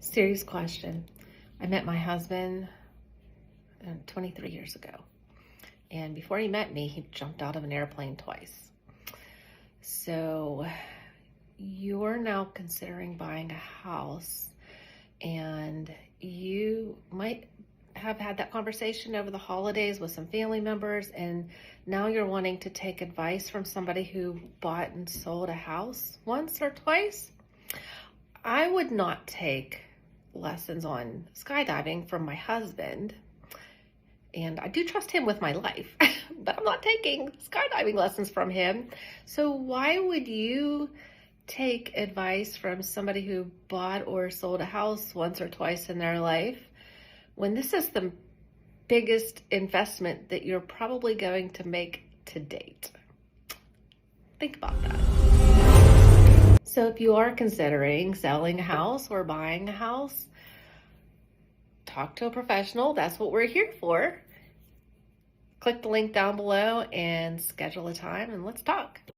Serious question. I met my husband 23 years ago. And before he met me, he jumped out of an airplane twice. So you're now considering buying a house, and you might have had that conversation over the holidays with some family members, and now you're wanting to take advice from somebody who bought and sold a house once or twice. I would not take lessons on skydiving from my husband, and I do trust him with my life, but I'm not taking skydiving lessons from him. So why would you take advice from somebody who bought or sold a house once or twice in their life when this is the biggest investment that you're probably going to make to date? Think about that. So if you are considering selling a house or buying a house, talk to a professional. That's what we're here for. Click the link down below and schedule a time and let's talk.